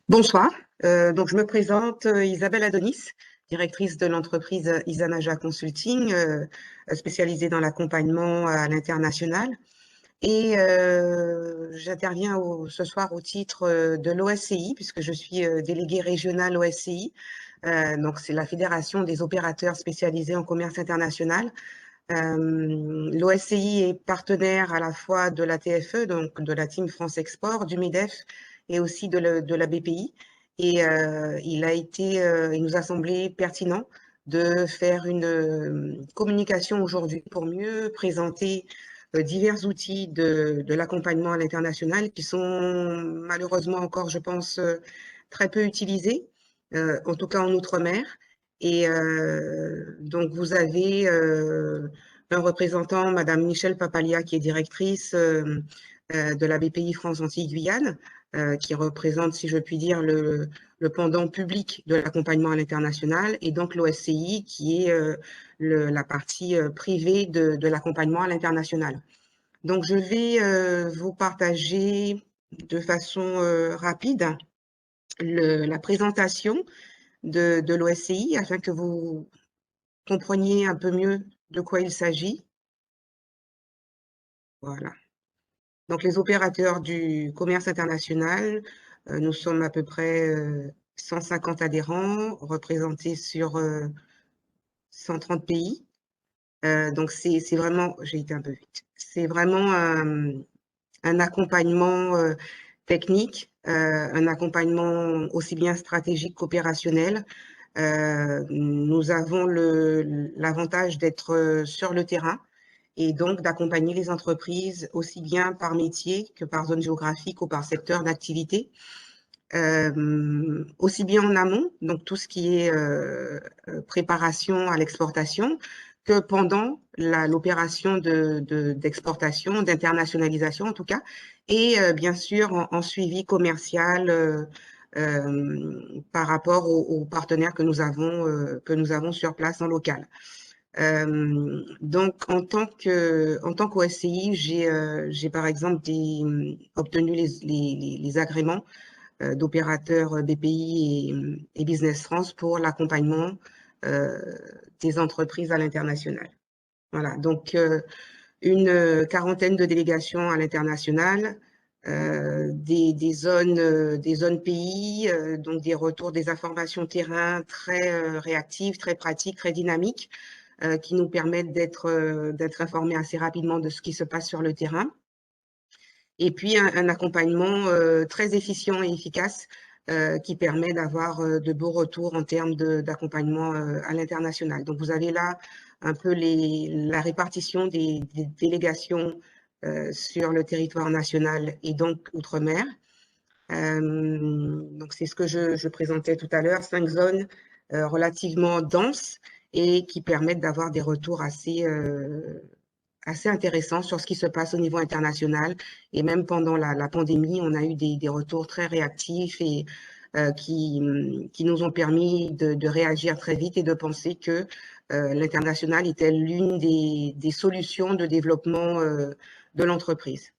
Bonsoir. Donc, je me présente Isabelle Adonis, directrice de l'entreprise Isanaja Consulting, spécialisée dans l'accompagnement à l'international. Et j'interviens ce soir au titre de l'OSCI, puisque je suis déléguée régionale OSCI. Donc, c'est la Fédération des opérateurs spécialisés en commerce international. L'OSCI est partenaire à la fois de la TFE, donc de la Team France Export, du MEDEF et aussi de la BPI. Et il nous a semblé pertinent de faire une communication aujourd'hui pour mieux présenter divers outils de l'accompagnement à l'international qui sont malheureusement encore, je pense, très peu utilisés, en tout cas en Outre-mer. Et donc, vous avez un représentant, Madame Michèle Papalia, qui est directrice de la BPI France Antilles-Guyane, qui représente, si je puis dire, le pendant public de l'accompagnement à l'international, et donc l'OSCI, qui est la partie privée de l'accompagnement à l'international. Donc, je vais vous partager de façon rapide la présentation de l'OSCI afin que vous compreniez un peu mieux de quoi il s'agit. Voilà. Donc, les opérateurs du commerce international, nous sommes à peu près 150 adhérents représentés sur 130 pays. Donc, c'est vraiment, j'ai été un peu vite, c'est vraiment un accompagnement technique, un accompagnement aussi bien stratégique qu'opérationnel. Nous avons l'avantage d'être sur le terrain et donc d'accompagner les entreprises aussi bien par métier que par zone géographique ou par secteur d'activité. Aussi bien en amont, donc tout ce qui est préparation à l'exportation, que pendant l'opération d'exportation, d'internationalisation en tout cas, et bien sûr en suivi commercial par rapport aux partenaires que nous avons sur place en local. Donc, en tant qu'OSCI, j'ai par exemple obtenu les agréments d'opérateurs BPI et Business France pour l'accompagnement des entreprises à l'international. Voilà, donc une quarantaine de délégations à l'international, des zones pays, donc des retours des informations terrain très réactives, très pratiques, très dynamiques, qui nous permettent d'être informés assez rapidement de ce qui se passe sur le terrain. Et puis, un accompagnement très efficient et efficace qui permet d'avoir de beaux retours en termes d'accompagnement à l'international. Donc, vous avez là un peu la répartition des délégations sur le territoire national et donc outre-mer. Donc, c'est ce que je présentais tout à l'heure, 5 zones relativement denses et qui permettent d'avoir des retours assez intéressants sur ce qui se passe au niveau international. Et même pendant la pandémie, on a eu des retours très réactifs et qui nous ont permis de réagir très vite et de penser que l'international était l'une des solutions de développement de l'entreprise.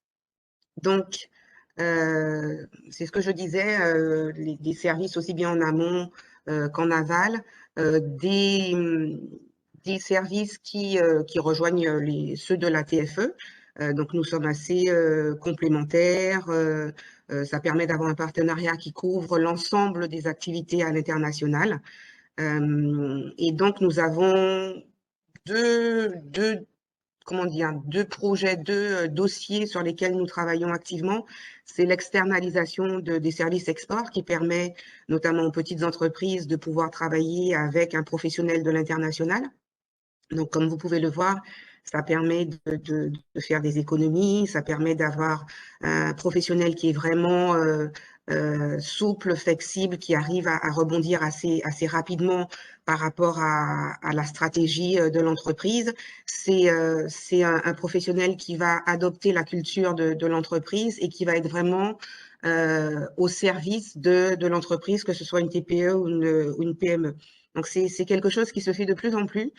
Donc, c'est ce que je disais, des services aussi bien en amont qu'en aval, des services qui rejoignent ceux de la TFE. Donc, nous sommes assez complémentaires. Ça permet d'avoir un partenariat qui couvre l'ensemble des activités à l'international. Et donc, nous avons comment dire, deux projets, deux dossiers sur lesquels nous travaillons activement. C'est l'externalisation des services export qui permet notamment aux petites entreprises de pouvoir travailler avec un professionnel de l'international. Donc, comme vous pouvez le voir, ça permet de faire des économies, ça permet d'avoir un professionnel qui est vraiment souple, flexible, qui arrive à rebondir assez rapidement par rapport à la stratégie de l'entreprise. C'est un professionnel qui va adopter la culture de l'entreprise et qui va être vraiment au service de l'entreprise, que ce soit une TPE ou une PME. Donc, c'est quelque chose qui se fait de plus en plus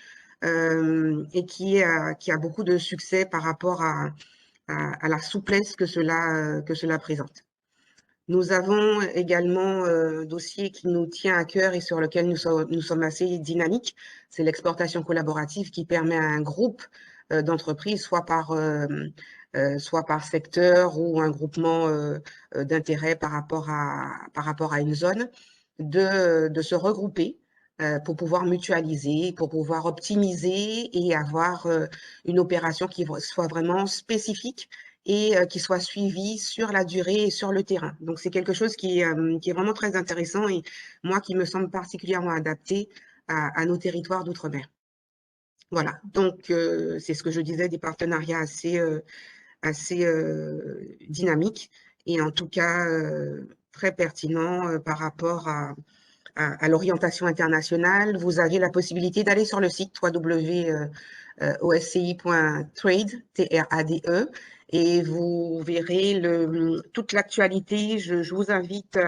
et qui a beaucoup de succès par rapport à la souplesse que cela présente. Nous avons également un dossier qui nous tient à cœur et sur lequel nous sommes assez dynamiques. C'est l'exportation collaborative qui permet à un groupe d'entreprises, soit par secteur ou un groupement d'intérêt par rapport à une zone, de se regrouper pour pouvoir mutualiser, pour pouvoir optimiser et avoir une opération qui soit vraiment spécifique et qui soit suivi sur la durée et sur le terrain. Donc, c'est quelque chose qui est vraiment très intéressant et moi, qui me semble particulièrement adapté à nos territoires d'outre-mer. Voilà, donc c'est ce que je disais, des partenariats assez dynamiques et en tout cas très pertinents par rapport à l'orientation internationale. Vous avez la possibilité d'aller sur le site www.osci.trade, T-R-A-D-E, et vous verrez toute l'actualité. Je vous invite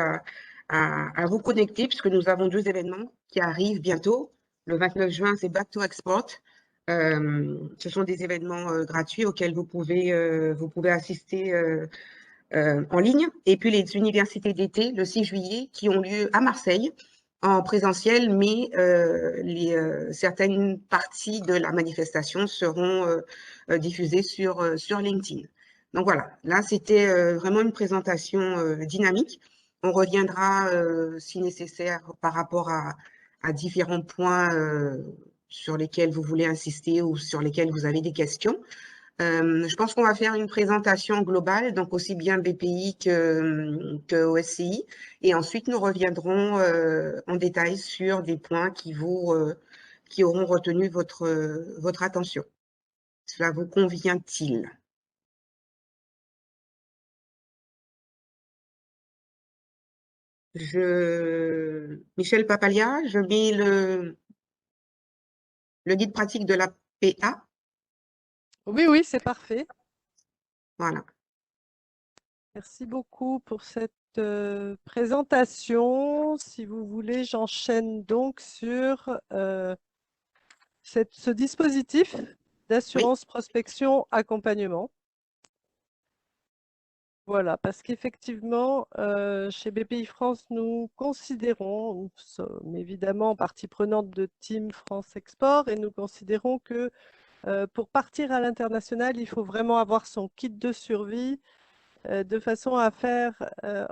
à vous connecter puisque nous avons 2 événements qui arrivent bientôt. Le 29 juin, c'est Back to Export. Ce sont des événements gratuits auxquels vous pouvez assister en ligne. Et puis les universités d'été, le 6 juillet, qui ont lieu à Marseille en présentiel, mais certaines parties de la manifestation seront diffusées sur LinkedIn. Donc voilà, là c'était vraiment une présentation dynamique. On reviendra si nécessaire par rapport à différents points sur lesquels vous voulez insister ou sur lesquels vous avez des questions. Je pense qu'on va faire une présentation globale, donc aussi bien BPI que OSCI, et ensuite nous reviendrons en détail sur des points qui auront retenu votre attention. Cela vous convient-il? Michel Papalia, je mets le guide pratique de la PA. Oui, oui, c'est parfait. Voilà. Merci beaucoup pour cette présentation. Si vous voulez, j'enchaîne donc sur ce dispositif Oui, d'assurance prospection accompagnement. Voilà, parce qu'effectivement, chez BPI France, nous sommes évidemment partie prenante de Team France Export et nous considérons que pour partir à l'international, il faut vraiment avoir son kit de survie de façon à faire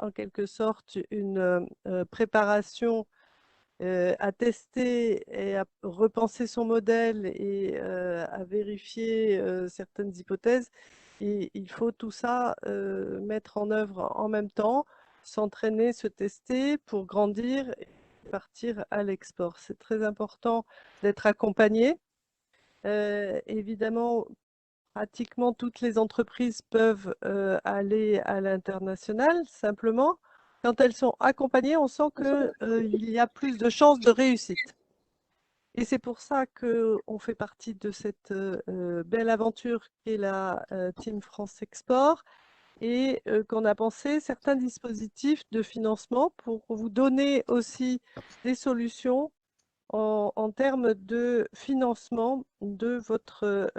en quelque sorte une préparation à tester et à repenser son modèle et à vérifier certaines hypothèses. Et il faut tout ça mettre en œuvre en même temps, s'entraîner, se tester pour grandir et partir à l'export. C'est très important d'être accompagné. Évidemment, pratiquement toutes les entreprises peuvent aller à l'international. Simplement, quand elles sont accompagnées, on sent qu'il y a plus de chances de réussite. Et c'est pour ça qu'on fait partie de cette belle aventure qu'est la Team France Export et qu'on a pensé certains dispositifs de financement pour vous donner aussi des solutions en termes de financement de votre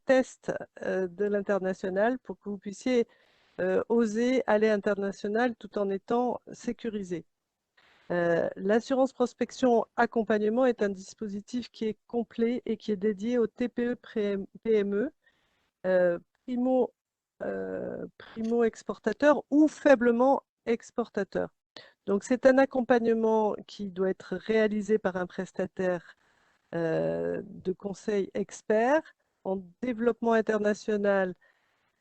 test de l'international pour que vous puissiez oser aller international tout en étant sécurisé. L'assurance prospection accompagnement est un dispositif qui est complet et qui est dédié aux TPE-PME, primo, primo-exportateurs ou faiblement exportateurs. Donc, c'est un accompagnement qui doit être réalisé par un prestataire de conseil expert en développement international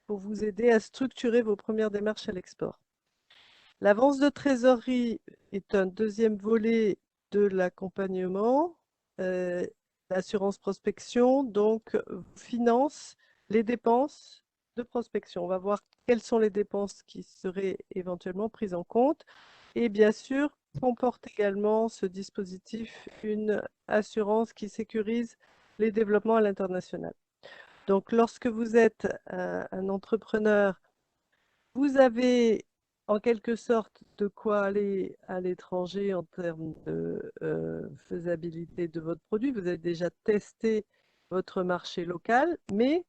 pour vous aider à structurer vos premières démarches à l'export. L'avance de trésorerie est un deuxième volet de l'accompagnement. L'assurance prospection, donc, finance les dépenses de prospection. On va voir quelles sont les dépenses qui seraient éventuellement prises en compte. Et bien sûr, comporte également ce dispositif une assurance qui sécurise les développements à l'international. Donc, lorsque vous êtes un entrepreneur, vous avez en quelque sorte de quoi aller à l'étranger en termes de faisabilité de votre produit. Vous avez déjà testé votre marché local, mais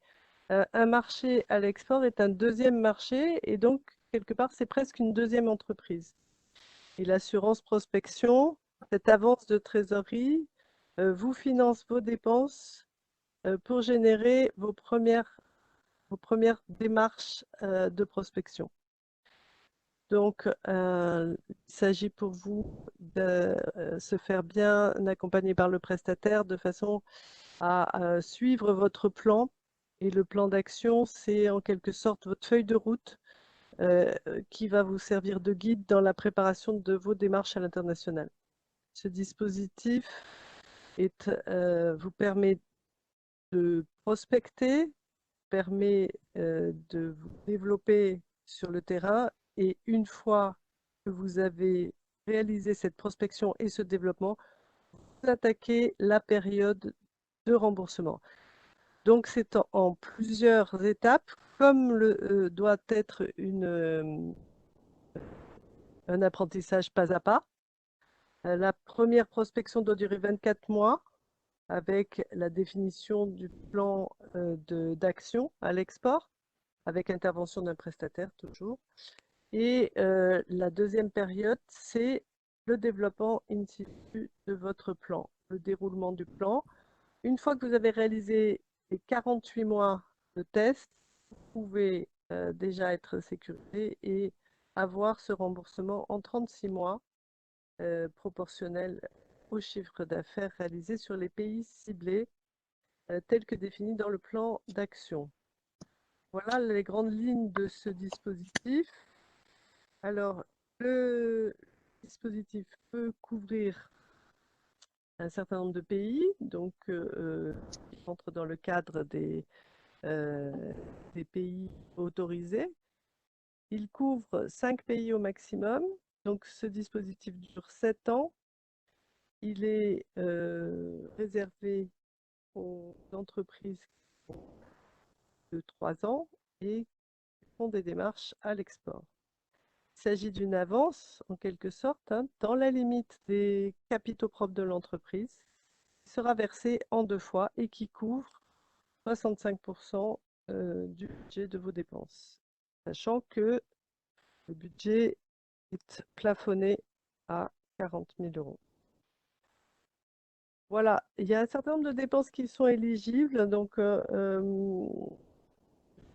un marché à l'export est un deuxième marché et donc quelque part, c'est presque une deuxième entreprise. Et l'assurance prospection, cette avance de trésorerie, vous finance vos dépenses pour générer vos premières démarches de prospection. Donc, il s'agit pour vous de se faire bien accompagner par le prestataire de façon à suivre votre plan. Et le plan d'action, c'est en quelque sorte votre feuille de route qui va vous servir de guide dans la préparation de vos démarches à l'international. Ce dispositif vous permet de prospecter, permet de vous développer sur le terrain et une fois que vous avez réalisé cette prospection et ce développement, vous attaquez la période de remboursement. Donc c'est en plusieurs étapes, comme doit être un apprentissage pas à pas. La première prospection doit durer 24 mois avec la définition du plan d'action à l'export, avec intervention d'un prestataire toujours. Et la deuxième période, c'est le développement in situ de votre plan, le déroulement du plan. Une fois que vous avez réalisé les 48 mois de test, vous pouvez déjà être sécurisé et avoir ce remboursement en 36 mois proportionnel au chiffre d'affaires réalisé sur les pays ciblés tels que définis dans le plan d'action. Voilà les grandes lignes de ce dispositif. Alors, le dispositif peut couvrir un certain nombre de pays, donc qui rentrent dans le cadre des pays autorisés. Il couvre 5 pays au maximum, donc ce dispositif dure 7 ans. Il est réservé aux entreprises de 3 ans et qui font des démarches à l'export. Il s'agit d'une avance, en quelque sorte, hein, dans la limite des capitaux propres de l'entreprise, qui sera versée en 2 fois et qui couvre 65% du budget de vos dépenses, sachant que le budget est plafonné à 40 000 euros. Voilà, il y a un certain nombre de dépenses qui sont éligibles, donc je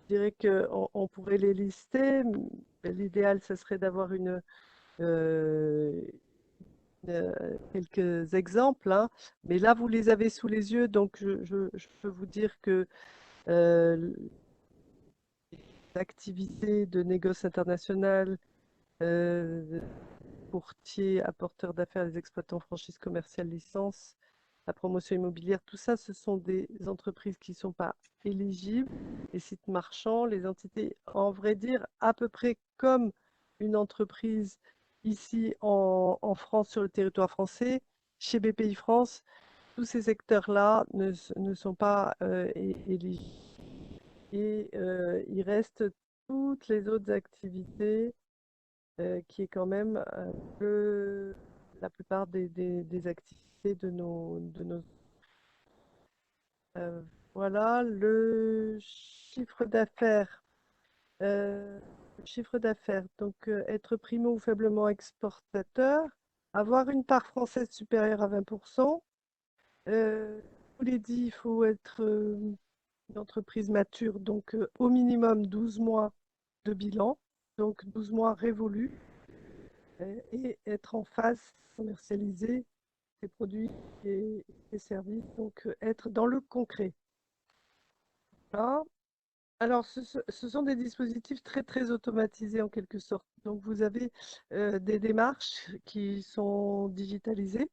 dirais qu'on pourrait les lister. L'idéal, ce serait d'avoir euh, quelques exemples, hein. Mais là, vous les avez sous les yeux, donc je peux vous dire que les activités de négoce international, courtier, apporteur d'affaires, les exploitants franchise commerciale licence, la promotion immobilière, tout ça, ce sont des entreprises qui ne sont pas éligibles. Les sites marchands, les entités, en vrai dire, à peu près comme une entreprise ici en France, sur le territoire français, chez BPI France, tous ces secteurs-là ne sont pas éligibles. Et il reste toutes les autres activités qui est quand même la plupart des activités de nos voilà le chiffre d'affaires. Le chiffre d'affaires, donc être primo ou faiblement exportateur, avoir une part française supérieure à 20%. Je vous l'ai dit, il faut être une entreprise mature, donc au minimum 12 mois de bilan, donc 12 mois révolus, et être en phase commercialiser ses produits et services, donc être dans le concret. Voilà. Alors, ce sont des dispositifs très, très automatisés en quelque sorte. Donc, vous avez des démarches qui sont digitalisées,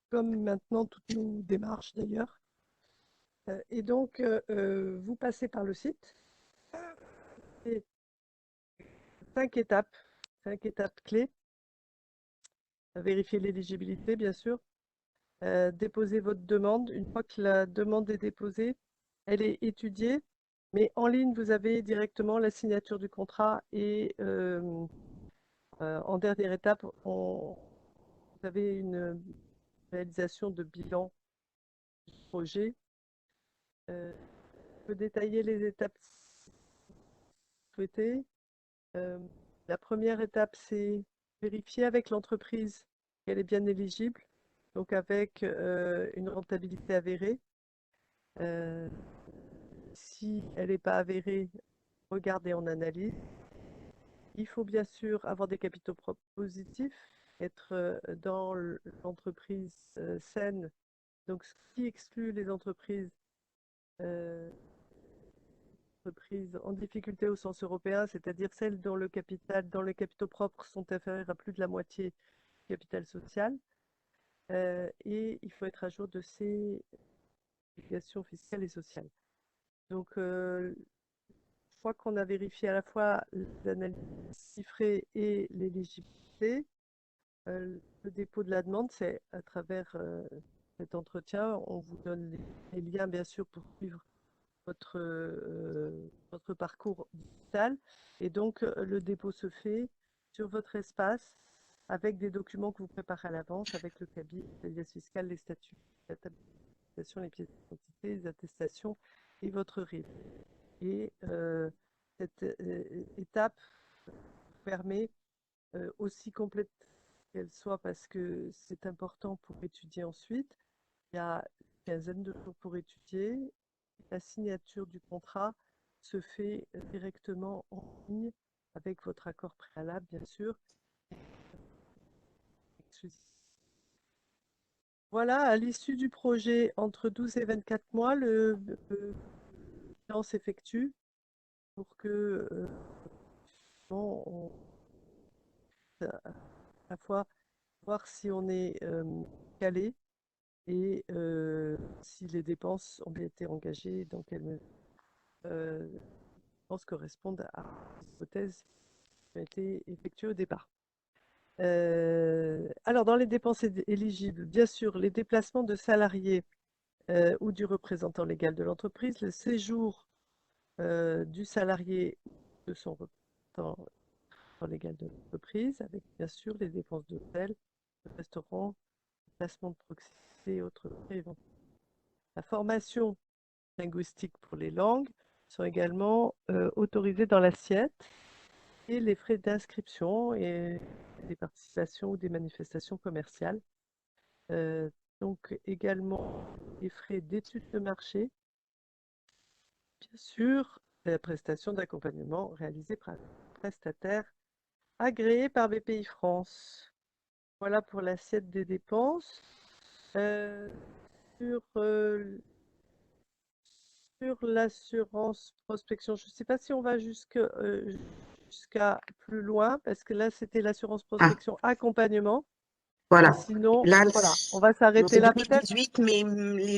comme maintenant toutes nos démarches d'ailleurs. Et donc, vous passez par le site. Et 5 étapes, 5 étapes clés. Vérifier l'éligibilité, bien sûr. Déposer votre demande. Une fois que la demande est déposée, elle est étudiée, mais en ligne, vous avez directement la signature du contrat et en dernière étape, vous avez une réalisation de bilan du projet. Je peux détailler les étapes souhaitées. La première étape, c'est vérifier avec l'entreprise qu'elle est bien éligible, donc avec une rentabilité avérée. Euh, Si elle n'est pas avérée, regardez en analyse. Il faut bien sûr avoir des capitaux propres positifs, être dans l'entreprise saine. Donc, ce qui exclut les euh, entreprises en difficulté au sens européen, c'est-à-dire celles dont dont les capitaux propres sont inférieurs à plus de la moitié du capital social. Et il faut être à jour de ces obligations fiscales et sociales. Donc, une fois qu'on a vérifié à la fois l'analyse chiffrée et l'éligibilité, le dépôt de la demande, c'est à travers cet entretien, on vous donne les liens bien sûr pour suivre votre parcours digital. Et donc, le dépôt se fait sur votre espace avec des documents que vous préparez à l'avance, avec le cabis, les liasses fiscales, les statuts, les pièces d'identité, les attestations et votre RIB. Et cette étape permet, aussi complète qu'elle soit, parce que c'est important pour étudier ensuite. Il y a une quinzaine de jours pour étudier. La signature du contrat se fait directement en ligne avec votre accord préalable, bien sûr. Voilà, à l'issue du projet, entre 12 et 24 mois, le bilan s'effectue pour que on, à la fois voir si on est calé et si les dépenses ont bien été engagées, dans quelle mesure dépenses correspondent à l'hypothèse qui a été effectuée au départ. Alors, dans les dépenses éligibles, bien sûr, les déplacements de salariés ou du représentant légal de l'entreprise, le séjour du salarié ou de son représentant légal de l'entreprise, avec bien sûr les dépenses d'hôtel, de restaurant, placement de proximité et autres frais éventuels. La formation linguistique pour les langues sont également autorisées dans l'assiette, et les frais d'inscription et des participations ou des manifestations commerciales. Euh, donc également les frais d'études de marché, bien sûr, la prestation d'accompagnement réalisée par un prestataire agréé par BPI France. Voilà pour l'assiette des dépenses. Euh, sur sur l'assurance prospection, je ne sais pas si on va jusqu'à plus loin, parce que là, c'était l'assurance Ah, prospection accompagnement. Et voilà. sinon, Là, voilà, on va non, s'arrêter c'est là peut-être. 2018, mais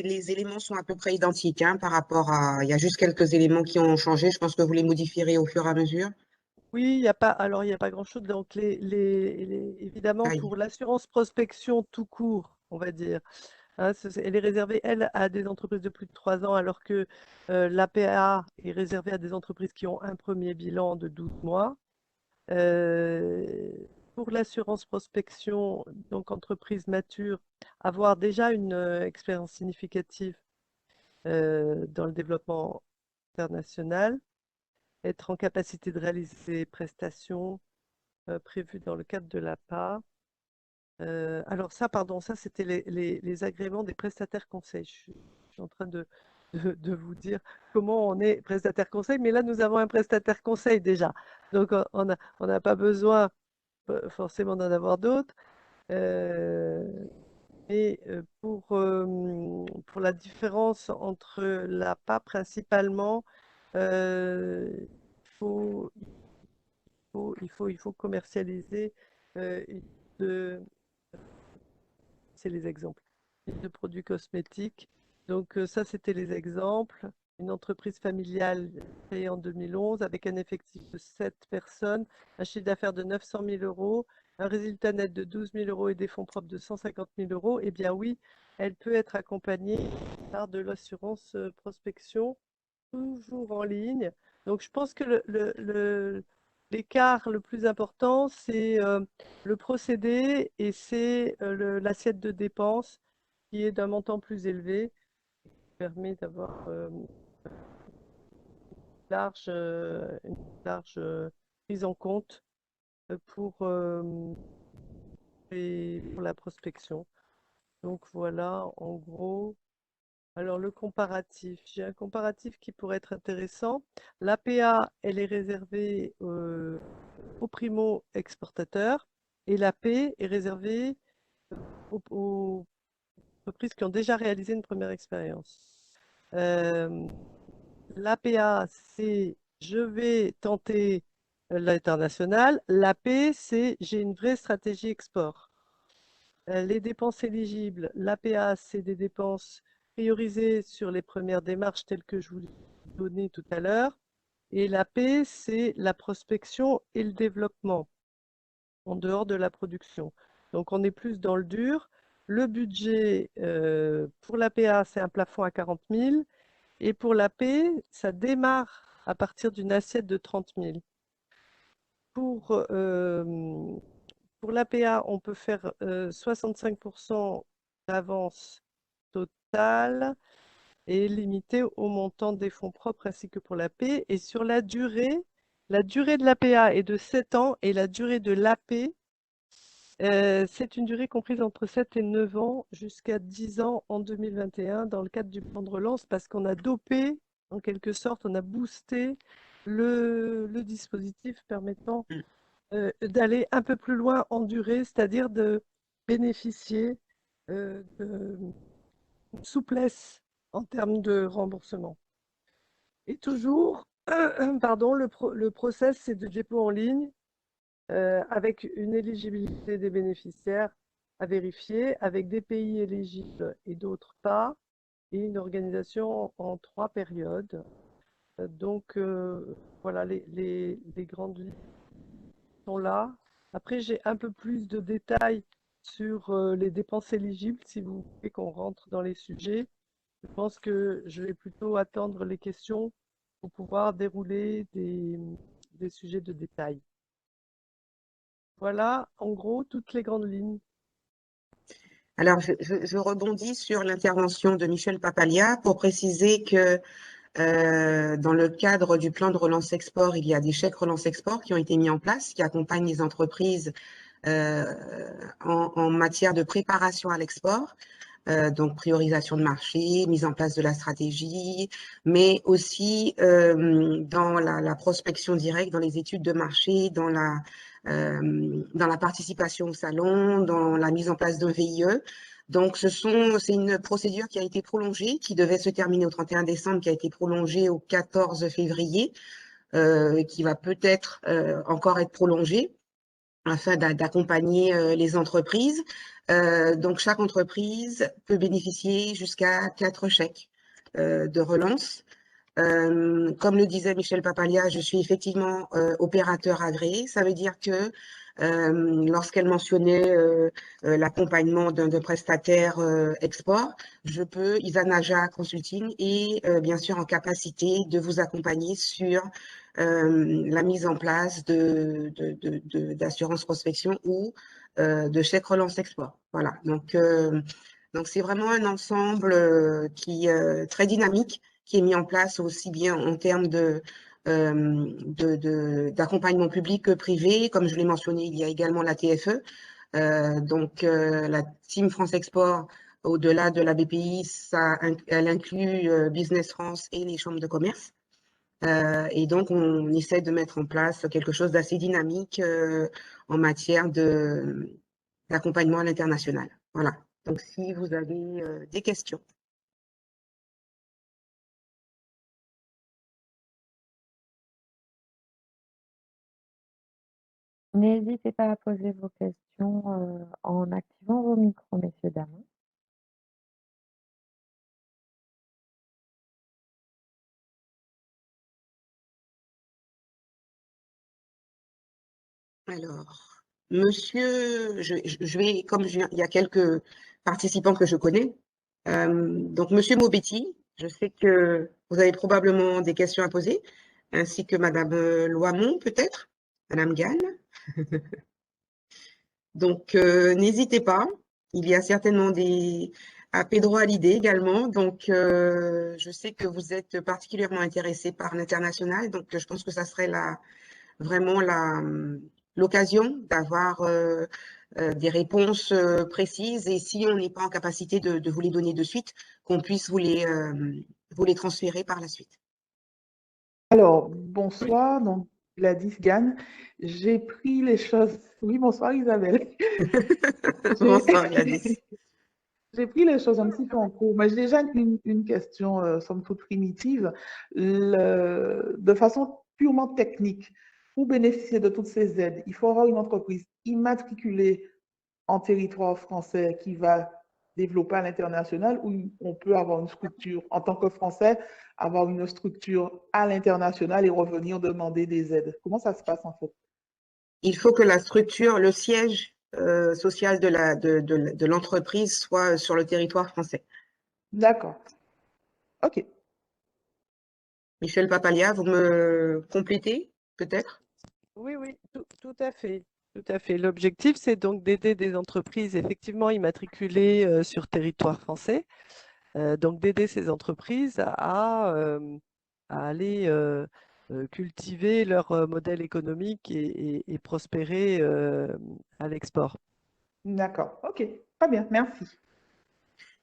les éléments sont à peu près identiques hein, par rapport à. Il y a juste quelques éléments qui ont changé. Je pense que vous les modifierez au fur et à mesure. Oui, il n'y a pas, alors il n'y a pas grand-chose. Donc, évidemment, Aïe. pour l'assurance prospection tout court, on va dire, hein, elle est réservée, elle, à des entreprises de plus de 3 ans, alors que l'APA est réservée à des entreprises qui ont un premier bilan de 12 mois. Euh, pour l'assurance prospection, donc entreprise mature, avoir déjà une expérience significative dans le développement international, être en capacité de réaliser des prestations prévues dans le cadre de l'APA. Alors ça, pardon, ça c'était les agréments des prestataires conseils. Je suis en train de vous dire comment on est prestataire conseil, mais là nous avons un prestataire conseil déjà. Donc on n'a pas besoin forcément d'en avoir d'autres. Mais pour la différence entre l'APA principalement, il faut, il faut commercialiser une de, c'est les exemples, de produits cosmétiques. Donc ça, c'était les exemples. Une entreprise familiale créée en 2011 avec un effectif de 7 personnes, un chiffre d'affaires de 900 000 euros, un résultat net de 12 000 euros et des fonds propres de 150 000 euros. Eh bien oui, elle peut être accompagnée par de l'assurance prospection, toujours en ligne. Donc je pense que l'écart le plus important, c'est le procédé, et c'est l'assiette de dépenses qui est d'un montant plus élevé, qui permet d'avoir une large prise en compte pour la prospection. Donc voilà, en gros. Alors le comparatif, j'ai un comparatif qui pourrait être intéressant. L'APA, elle est réservée aux primo-exportateurs et l'AP est réservée aux entreprises qui ont déjà réalisé une première expérience. L'APA, c'est je vais tenter l'international. L'AP, c'est j'ai une vraie stratégie export. Les dépenses éligibles, l'APA, c'est des dépenses priorisées sur les premières démarches telles que je vous l'ai donné tout à l'heure. Et l'AP, c'est la prospection et le développement en dehors de la production. Donc on est plus dans le dur. Le budget pour l'APA, c'est un plafond à 40 000. Et pour l'AP, ça démarre à partir d'une assiette de 30 000. Pour l'APA, on peut faire 65% d'avance totale et limité au montant des fonds propres ainsi que pour l'AP. Et sur la durée de l'APA est de 7 ans et la durée de l'AP, c'est une durée comprise entre 7 et 9 ans jusqu'à 10 ans en 2021 dans le cadre du plan de relance parce qu'on a dopé, en quelque sorte, on a boosté le dispositif permettant d'aller un peu plus loin en durée, c'est-à-dire de bénéficier de souplesse en termes de remboursement. Et toujours, pardon, le process, c'est de dépôt en ligne avec une éligibilité des bénéficiaires à vérifier, avec des pays éligibles et d'autres pas, et une organisation en 3 périodes. Donc, voilà, les grandes lignes sont là. Après, j'ai un peu plus de détails sur les dépenses éligibles, si vous voulez qu'on rentre dans les sujets. Je pense que je vais plutôt attendre les questions pour pouvoir dérouler des sujets de détail. Voilà, en gros, toutes les grandes lignes. Alors, je rebondis sur l'intervention de Michel Papalia pour préciser que dans le cadre du plan de relance export, il y a des chèques relance export qui ont été mis en place, qui accompagnent les entreprises en matière de préparation à l'export. Donc priorisation de marché, mise en place de la stratégie, mais aussi dans la prospection directe, dans les études de marché, dans la participation au salon, dans la mise en place d'un VIE. Donc, c'est une procédure qui a été prolongée, qui devait se terminer au 31 décembre, qui a été prolongée au 14 février, qui va peut-être encore être prolongée afin d'accompagner les entreprises. Donc, chaque entreprise peut bénéficier jusqu'à 4 chèques de relance. Comme le disait Michel Papalia, je suis effectivement opérateur agréé. Ça veut dire que lorsqu'elle mentionnait l'accompagnement d'un prestataire export, je peux, Isanaja Consulting, est bien sûr en capacité de vous accompagner sur la mise en place d'assurance prospection ou de chèque relance export. Voilà, donc c'est vraiment un ensemble qui est très dynamique, qui est mis en place aussi bien en termes d'accompagnement public que privé. Comme je l'ai mentionné, il y a également la TFE. Donc, la Team France Export, au-delà de la BPI, elle inclut Business France et les chambres de commerce. Et donc, on essaie de mettre en place quelque chose d'assez dynamique en matière d'accompagnement à l'international. Voilà. Donc, si vous avez des questions. N'hésitez pas à poser vos questions en activant vos micros, messieurs, dames. Alors, monsieur, je vais, comme il y a quelques participants que je connais. Donc, monsieur Mobetti, je sais que vous avez probablement des questions à poser, ainsi que madame Loimont, peut-être, madame Gall. Donc, n'hésitez pas. Il y a certainement à Pedro Hallyday également. Donc, je sais que vous êtes particulièrement intéressé par l'international. Donc, je pense que ça serait vraiment l'occasion d'avoir des réponses précises et si on n'est pas en capacité de vous les donner de suite, qu'on puisse vous les transférer par la suite. Alors, bonsoir, donc Gladys Gann. J'ai pris les choses. Oui, bonsoir Isabelle. Bonsoir Gladys. J'ai pris les choses un petit peu en cours, mais j'ai déjà une question, somme toute primitive. De façon purement technique, pour bénéficier de toutes ces aides, il faut avoir une entreprise immatriculée en territoire français qui va développer à l'international ou on peut avoir une structure en tant que Français, avoir une structure à l'international et revenir demander des aides. Comment ça se passe en fait? Il faut que la structure, le siège social de l'entreprise soit sur le territoire français. D'accord. OK. Michel Papalia, vous me complétez peut-être? Oui, oui, tout à fait. Tout à fait. L'objectif, c'est donc d'aider des entreprises effectivement immatriculées sur territoire français. Donc d'aider ces entreprises à aller cultiver leur modèle économique et prospérer à l'export. D'accord. OK. Très bien. Merci.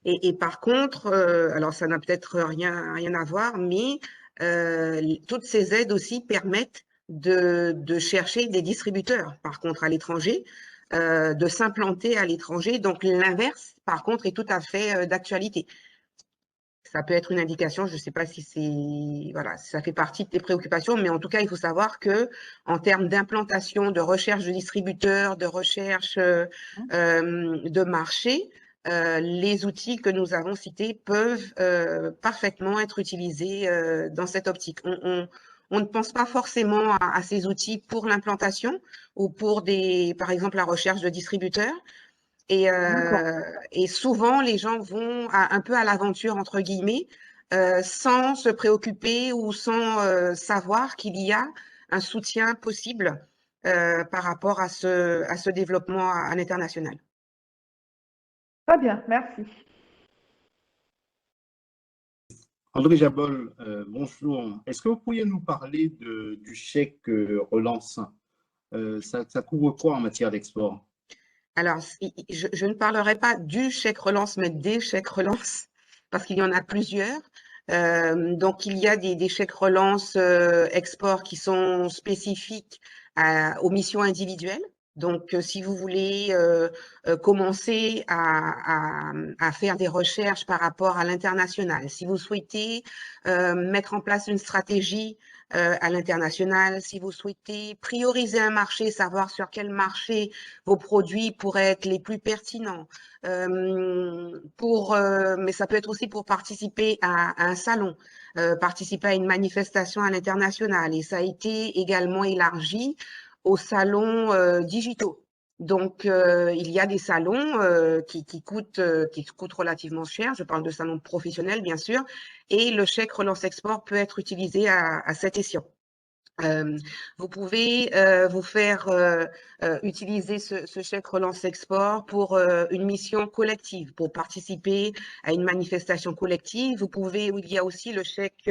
Et par contre, alors ça n'a peut-être rien à voir, mais toutes ces aides aussi permettent de chercher des distributeurs, par contre, à l'étranger, de s'implanter à l'étranger. Donc l'inverse, par contre, est tout à fait d'actualité. Ça peut être une indication, je ne sais pas si voilà, si ça fait partie de tes préoccupations, mais en tout cas, il faut savoir que en termes d'implantation, de recherche de distributeurs, de recherche de marché, les outils que nous avons cités peuvent parfaitement être utilisés dans cette optique. On ne pense pas forcément à ces outils pour l'implantation ou pour par exemple, la recherche de distributeurs. Et souvent, les gens vont un peu à l'aventure, entre guillemets, sans se préoccuper ou sans savoir qu'il y a un soutien possible par rapport à ce développement à l'international. Très bien. Merci. André Jabol, bonjour. Est-ce que vous pourriez nous parler du chèque relance? Ça couvre quoi en matière d'export? Alors, je ne parlerai pas du chèque relance, mais des chèques relance, parce qu'il y en a plusieurs. Donc, il y a des chèques relance export qui sont spécifiques aux missions individuelles. Donc, si vous voulez commencer à faire des recherches par rapport à l'international, si vous souhaitez mettre en place une stratégie à l'international, si vous souhaitez prioriser un marché, savoir sur quel marché vos produits pourraient être les plus pertinents, mais ça peut être aussi pour participer à un salon, participer à une manifestation à l'international. Et ça a été également élargi aux salons digitaux. Donc, il y a des salons qui coûtent relativement cher. Je parle de salons professionnels, bien sûr. Et le chèque relance export peut être utilisé à cet escient. Vous pouvez vous faire utiliser ce chèque relance export pour une mission collective, pour participer à une manifestation collective. Il y a aussi le chèque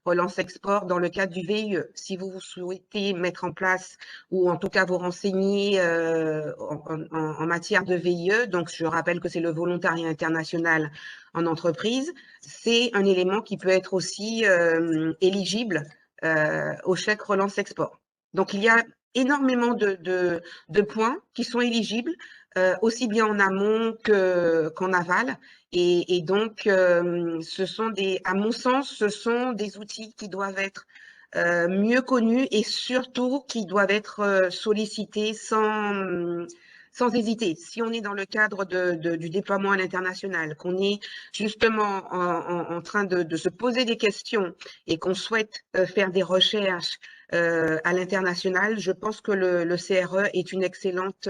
relance export dans le cadre du VIE. Si vous souhaitez mettre en place ou en tout cas vous renseigner en matière de VIE, donc je rappelle que c'est le volontariat international en entreprise, c'est un élément qui peut être aussi éligible au chèque relance export. Donc, il y a énormément de points qui sont éligibles, aussi bien en amont qu'en aval. Et donc, à mon sens, ce sont des outils qui doivent être mieux connus et surtout qui doivent être sollicités sans hésiter. Si on est dans le cadre du déploiement à l'international, qu'on est justement en train de se poser des questions et qu'on souhaite faire des recherches à l'international, je pense que le CRE est une excellente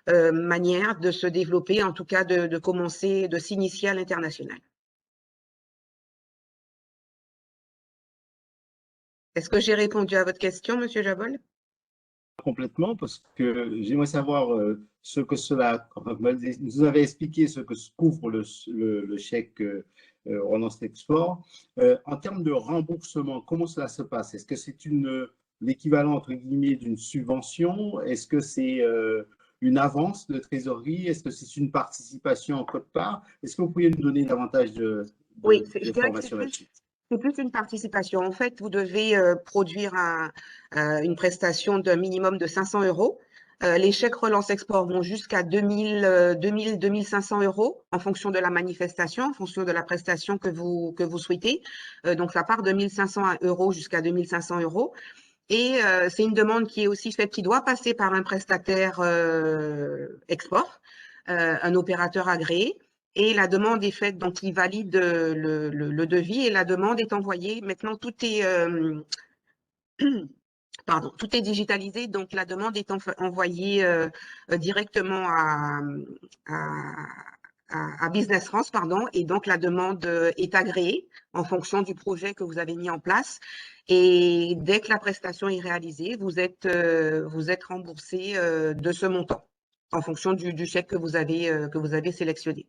manière de se développer, en tout cas de commencer, de s'initier à l'international. Est-ce que j'ai répondu à votre question, Monsieur Jabol? Complètement, parce que j'aimerais savoir ce que cela, enfin, vous avez expliqué ce que couvre le chèque relance export. En termes de remboursement, comment cela se passe? Est-ce que c'est l'équivalent, entre guillemets, d'une subvention? Est-ce que c'est une avance de trésorerie? Est-ce que c'est une participation en quote-part? Est-ce que vous pourriez nous donner davantage Oui, je dirais que d'informations là-dessus? c'est plus une participation. En fait, vous devez produire une prestation d'un minimum de 500 euros. Les chèques relance export vont jusqu'à 2 500 euros en fonction de la manifestation, en fonction de la prestation que vous souhaitez. Donc, ça part de 1 500 euros jusqu'à 2 500 euros. Et c'est une demande qui est aussi faite, qui doit passer par un prestataire export, un opérateur agréé. Et la demande est faite, donc il valide le devis et la demande est envoyée. Maintenant, tout est, pardon, tout est digitalisé, donc la demande est envoyée directement à Business France, pardon, et donc la demande est agréée en fonction du projet que vous avez mis en place. Et dès que la prestation est réalisée, vous êtes remboursé de ce montant en fonction du chèque que vous avez sélectionné.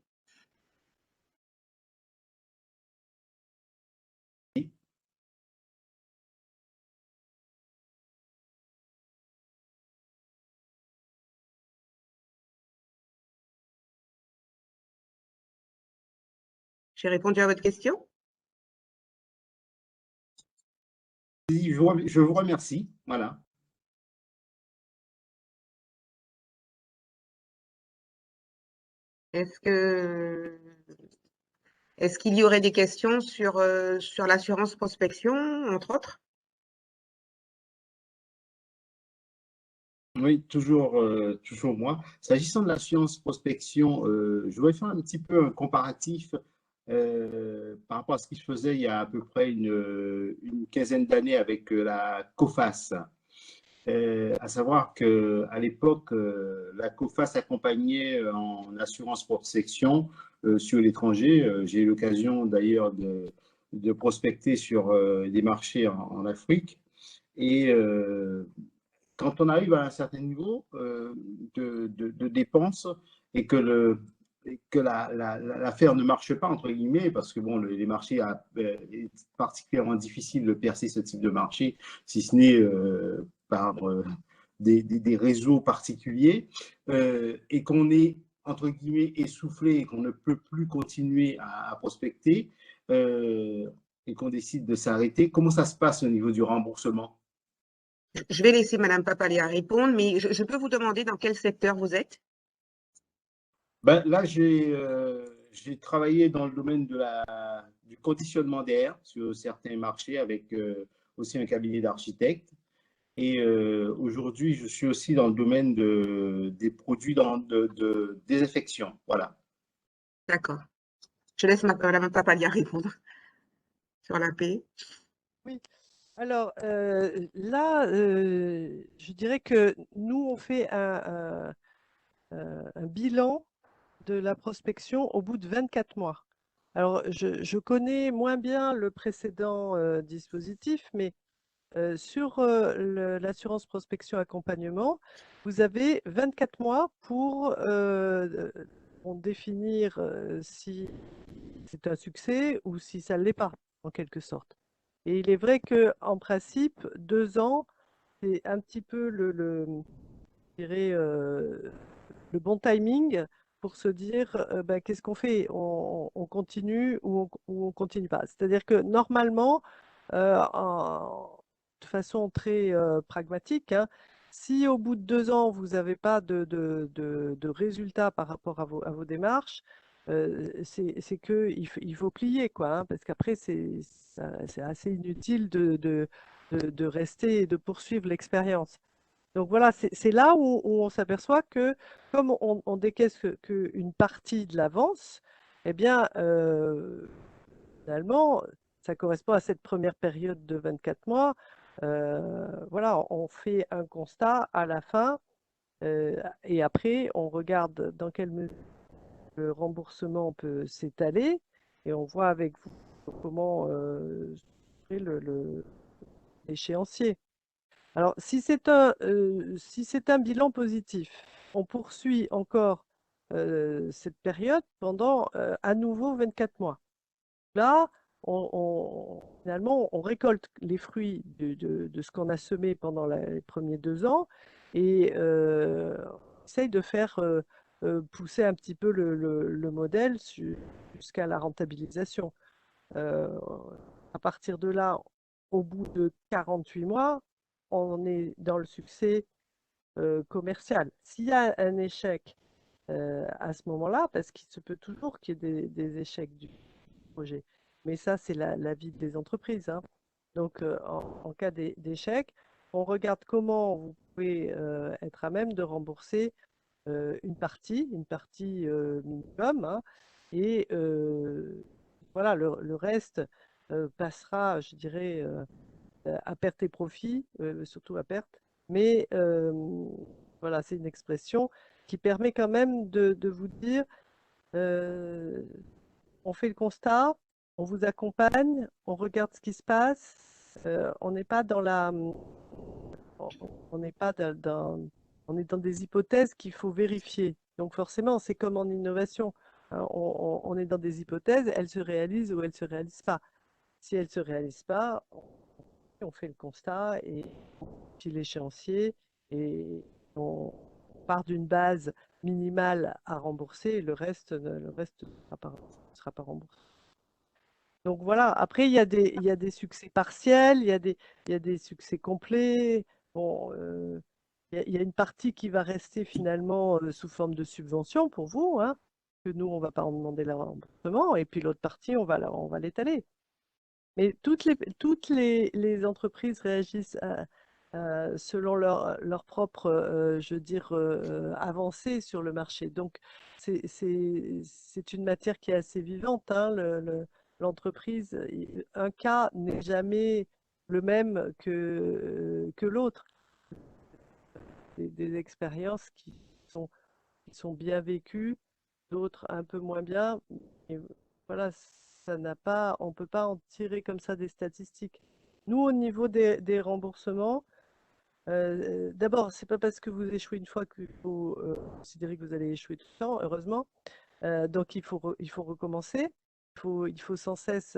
J'ai répondu à votre question? Je vous remercie. Voilà. Est-ce qu'il y aurait des questions sur l'assurance prospection, entre autres? Oui, toujours moi. S'agissant de l'assurance prospection, je voudrais faire un petit peu un comparatif par rapport à ce qui se faisait il y a à peu près une quinzaine d'années avec la COFAS. À savoir qu'à l'époque, la COFAS accompagnait en assurance prospection sur l'étranger. J'ai eu l'occasion d'ailleurs de prospecter sur des marchés en Afrique. Et quand on arrive à un certain niveau de dépenses et que l'affaire ne marche pas, entre guillemets, parce que bon, les marchés, est particulièrement difficile de percer ce type de marché, si ce n'est par des réseaux particuliers, et qu'on est, entre guillemets, essoufflé et qu'on ne peut plus continuer à prospecter, et qu'on décide de s'arrêter, comment ça se passe au niveau du remboursement? Je vais laisser Madame Papalia répondre, mais je peux vous demander dans quel secteur vous êtes? Ben, là, j'ai travaillé dans le domaine du conditionnement d'air sur certains marchés avec aussi un cabinet d'architectes. Et aujourd'hui, je suis aussi dans le domaine des produits de désinfection. Voilà. D'accord. Je laisse Madame Papalia répondre sur la paix. Oui, alors là, je dirais que nous, on fait un bilan de la prospection au bout de 24 mois. Alors, je connais moins bien le précédent dispositif, mais sur l'assurance prospection accompagnement, vous avez 24 mois pour définir si c'est un succès ou si ça ne l'est pas, en quelque sorte. Et il est vrai qu'en principe, 2 ans, c'est un petit peu je dirais, le bon timing pour se dire ben, qu'est-ce qu'on fait? On continue ou on continue pas. C'est-à-dire que normalement, de façon très pragmatique, hein, si au bout de 2 ans, vous n'avez pas de résultats par rapport à vos démarches, c'est qu'il faut plier, quoi, hein, parce qu'après, c'est assez inutile de rester et de poursuivre l'expérience. Donc voilà, c'est là où on s'aperçoit que comme on décaisse qu'une partie de l'avance, eh bien, finalement, ça correspond à cette première période de 24 mois. Voilà, on fait un constat à la fin et après, on regarde dans quelle mesure le remboursement peut s'étaler et on voit avec vous comment l'échéancier. Alors, si c'est un bilan positif, on poursuit encore cette période pendant à nouveau 24 mois. Là, finalement, on récolte les fruits de ce qu'on a semé pendant les premiers 2 ans et on essaye de faire pousser un petit peu le modèle jusqu'à la rentabilisation. À partir de là, au bout de 48 mois, on est dans le succès commercial. S'il y a un échec à ce moment-là, parce qu'il se peut toujours qu'il y ait des échecs du projet, mais ça, c'est la vie des entreprises, hein. Donc, en cas d'échec, on regarde comment vous pouvez être à même de rembourser une partie minimum, hein, et voilà, le reste passera, je dirais, à perte et profit, surtout à perte. Mais voilà, c'est une expression qui permet quand même de vous dire, on fait le constat, on vous accompagne, on regarde ce qui se passe, on n'est pas dans la... On n'est pas on est dans des hypothèses qu'il faut vérifier. Donc forcément, c'est comme en innovation, hein, on est dans des hypothèses, elles se réalisent ou elles ne se réalisent pas. Si elles ne se réalisent pas, on fait le constat et puis l'échéancier et on part d'une base minimale à rembourser et le reste ne sera pas remboursé. Donc voilà, après il y a des succès partiels, il y a des succès complets. Bon, il y a une partie qui va rester finalement sous forme de subvention pour vous, hein, que nous, on ne va pas en demander le remboursement, et puis l'autre partie, on va l'étaler. Mais toutes les entreprises réagissent selon leur propre, je veux dire, avancée sur le marché. Donc, c'est une matière qui est assez vivante, hein, l'entreprise. Un cas n'est jamais le même que l'autre. Des expériences qui sont bien vécues, d'autres un peu moins bien. Et voilà, on ne peut pas en tirer comme ça des statistiques. Nous, au niveau des remboursements, d'abord, c'est pas parce que vous échouez une fois qu'il faut considérer que vous allez échouer tout le temps, heureusement. Donc, il faut recommencer. Il faut sans cesse